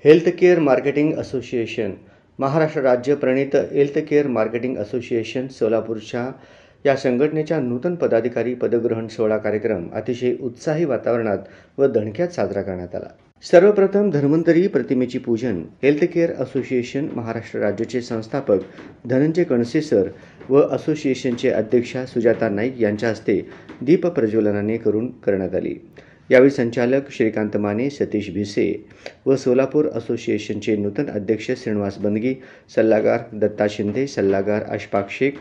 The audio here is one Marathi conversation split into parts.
हेल्थकेअर मार्केटिंग असोसिएशन महाराष्ट्र राज्य प्रणीत हेल्थकेअर मार्केटिंग असोसिएशन सोलापूरच्या या संघटनेच्या नूतन पदाधिकारी पदग्रहण सोहळा कार्यक्रम अतिशय उत्साही वातावरणात व दणक्यात साजरा करण्यात आला। सर्वप्रथम धन्वंतरी प्रतिमेची पूजन हेल्थकेअर असोसिएशन महाराष्ट्र राज्याचे संस्थापक धनंजय कणसे सर व असोसिएशनचे अध्यक्षा सुजाता नाईक यांच्या हस्ते दीप प्रज्वलनाने करून करण्यात आली। यावेळी संचालक श्रीकांत माने, सतीश भिसे व सोलापूर असोसिएशनचे नूतन अध्यक्ष श्रीनिवास बंदगी, सल्लागार दत्ता शिंदे, सल्लागार अशफाक शेख,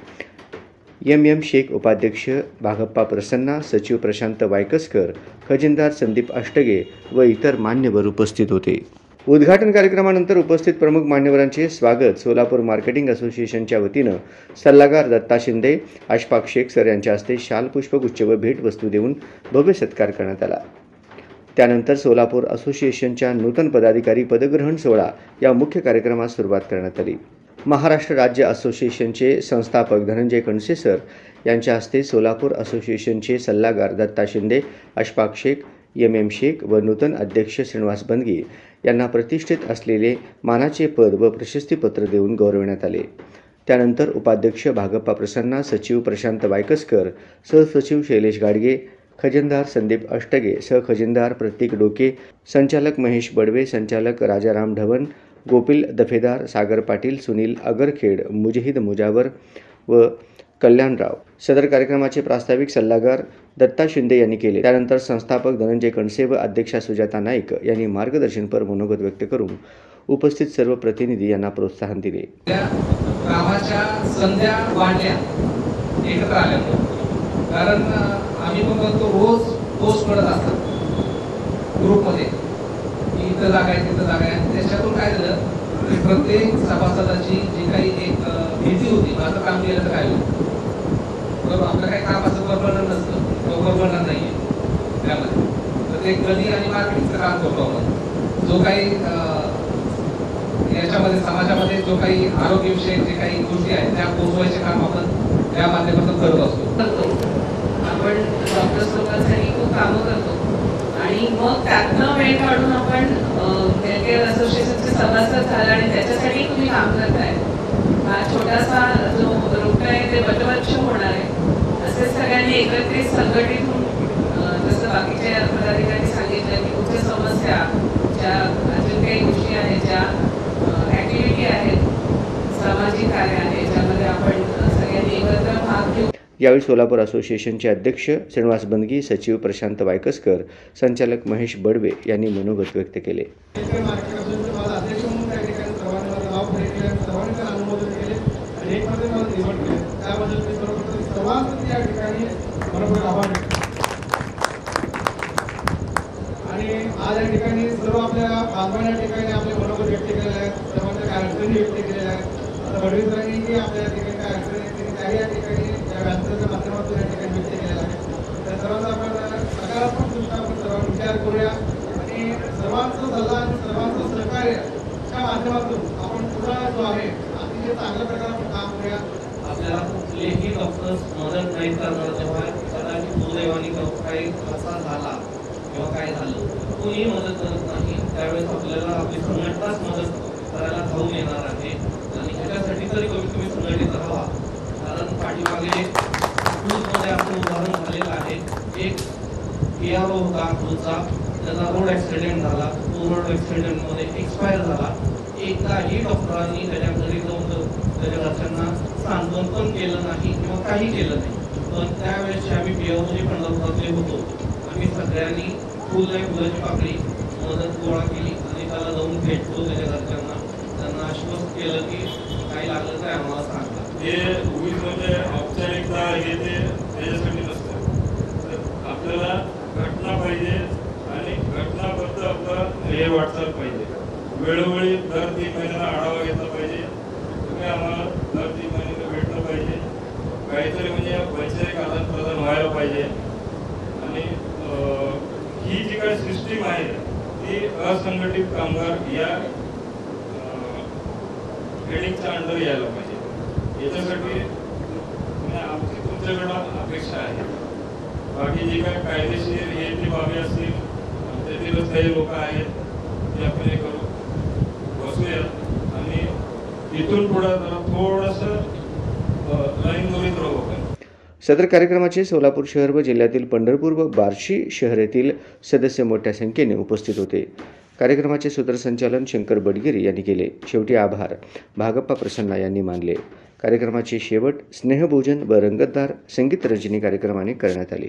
एम शेख, उपाध्यक्ष भागप्पा प्रसन्ना, सचिव प्रशांत वायकसकर, खजिनदार संदीप अष्टगे व इतर मान्यवर उपस्थित होते। उद्घाटन कार्यक्रमानंतर उपस्थित प्रमुख मान्यवरांचे स्वागत सोलापूर मार्केटिंग असोसिएशनच्या वतीनं सल्लागार दत्ता शिंदे, अशफाक शेख सर यांच्या हस्ते शाल, पुष्पगुच्छ व भेटवस्तू देऊन भव्य सत्कार करण्यात आला। त्यानंतर सोलापूर असोसिएशनच्या नूतन पदाधिकारी पदग्रहण सोहळा या मुख्य कार्यक्रमास सुरुवात करण्यात आली। महाराष्ट्र राज्य असोसिएशनचे संस्थापक धनंजय कणसे सर यांच्या हस्ते सोलापूर असोसिएशनचे सल्लागार दत्ता शिंदे, अशफाक शेख, एम शेख व नूतन अध्यक्ष श्रीनिवास बंदगी यांना प्रतिष्ठित असलेले मानाचे पद व प्रशस्तीपत्र देऊन गौरविण्यात आले। त्यानंतर उपाध्यक्ष भागप्पा प्रसन्ना, सचिव प्रशांत वायकसकर, सहसचिव शैलेश गाडगे, खजिनदार संदीप अष्टगे, सहखजिनदार प्रतीक डोके, संचालक महेश बडवे, संचालक राजाराम ढवण, गोपिल दफेदार, सागर पाटील, सुनील अगरखेड, मुजहिद मुजावर व कल्याणराव सदर कार्यक्रमाचे प्रास्ताविक सल्लागार दत्ता शिंदे यांनी केले। त्यानंतर संस्थापक धनंजय कणसे व अध्यक्षा सुजाता नाईक यांनी मार्गदर्शनपर मनोगत व्यक्त करून उपस्थित सर्व प्रतिनिधी यांना प्रोत्साहन दिले। कामाच्या संध्या वाढल्या एकत्र आल्या, कारण आम्ही पण बघतो रोज पोस्ट पडत असतात ग्रुपमध्ये, इथं जागा आहे तिथं जागा आहे। त्याच्यातून काय झालं, प्रत्येक सभासदाची जी काही एक भीती होती, माझं काम केलं तर काय होईल, बरोबर, आपलं काही काम असं परमनंट नसतं, परमनंट नाही आहे त्यामध्ये। तर ते कधी आणि मार्केटिंगचं काम करतो आपण, जो काही याच्यामध्ये समाजामध्ये जो काही आरोग्यविषयक जे काही गोष्टी आहेत त्या पोहोचवायचे काम आपण त्या माध्यमातून करत असतो। आपण डॉक्टर्स लोकांसाठी खूप कामं करतो आणि मग त्यातनं वेळ काढून आपण हेल्थकेअर असोसिएशनचे सभासद झाला आणि त्याच्यासाठी तुम्ही काम करताय। हा छोटासा जो रोग आहे ते बटवर्ष होणार आहे, असे सगळ्यांनी एकत्रित संघटित होऊन जसं बाकीचे पदाधिकारी सांगितलं की कुठच्या समस्या, ज्या अजून काही गोष्टी आहेत, ज्या ॲक्टिव्हिटी आहेत, सामाजिक कार्य आहे, ज्यामध्ये आपण सगळ्यांनी एकत्र भाग घेऊ। यावेळी सोलापूर असोसिएशनचे अध्यक्ष श्रीनिवास बंदगी, सचिव प्रशांत वायकसकर, संचालक महेश बडवे यांनी मनोगत व्यक्त केले। आणि आज या ठिकाणी सर्व आपल्या बांधवांच्या ठिकाणी आपले मनोगत व्यक्त केलेले आहेत, सर्वांच्या काही अडचणी व्यक्त केलेल्या आहेत। आता बडवीसरांनी की आपल्या ठिकाणी काय अडचणी आहेत त्याही या ठिकाणी या व्यासपीठाच्या माध्यमातून या ठिकाणी व्यक्त केलेल्या आहेत। त्या सर्वांचा आपण सकारात्मक दृष्ट्या आपण सर्वांनी विचार करूया आणि सर्वांचा सल्ला आणि सर्वांचं सहकार्याच्या माध्यमातून आपण पुढे जो आहे अतिशय चांगल्या प्रकारे आपण काम करूया। आपल्याला कुठलेही डॉक्टर्स मदत नाही करणार, तेव्हा कदाचित दुर्दैवाने काही असा झाला किंवा काय झालं कोणी मदत करत नाही, त्यावेळेस आपल्याला आपली संघटनाच मदत करायला धावून येणार आहे। आणि ह्याच्यासाठी तरी कमीत कमी संघटित राहावा, कारण पाठीमागे क्रूजमध्ये आपलं उदाहरण झालेलं आहे। एक PRO होता क्रूजचा, त्याचा रोड ॲक्सिडेंट झाला, तो रोड ॲक्सिडेंटमध्ये एक्सपायर झाला। एकदाही डॉक्टरांनी त्याच्या घरी जाऊन त्याच्या घरच्यांना सांत्वन पण केलं नाही किंवा काही केलं नाही। पण त्यावेळेस आम्ही PROचे पंढरपुरातले होतो, आम्ही सगळ्यांनी फुलाची पाकळी मदत गोळा केली आणि त्याला जाऊन भेटलो त्याच्या घरच्यांना, त्यांना आश्वस्त केलं की काही लागलं तर आम्हाला सांगा। हे उगीच म्हणजे औपचारिकता हे ते त्याच्यासाठी नसतं, तर आपल्याला घटना पाहिजे आणि घटनाबद्ध आपलं हे वाटचाल पाहिजे। वेळोवेळी दर 3 महिन्याला आढावा घेतला पाहिजे, तुम्ही आम्हाला दर 3 महिन्याला भेटलं पाहिजे, काहीतरी म्हणजे वैचारिक आदान-प्रदान व्हायला पाहिजे। आणि ही जी काही सिस्टीम आहे ती असंघटित कामगार या हेडिंगच्या अंडर यायला पाहिजे। याच्यासाठी आमची तुमच्याकडं अपेक्षा आहे। बाकी जी काही कायदेशीर हे जी बाबी असतील त्यातील काही लोक आहेत ते आपण हे करू। इथून पुढे जरा थोडंसं लाईन दोरीत राहू आपण. सदर कार्यक्रमाचे सोलापूर शहर व जिल्ह्यातील पंढरपूर व बार्शी शहर येथील सदस्य मोठ्या संख्येने उपस्थित होते. कार्यक्रमाचे सूत्रसंचालन शंकर बडगिरी यांनी केले. शेवटी आभार भागप्पा प्रसन्ना यांनी मानले. कार्यक्रमाचे शेवट स्नेहभोजन व रंगतदार संगीत रंजनी कार्यक्रमाने करण्यात आले.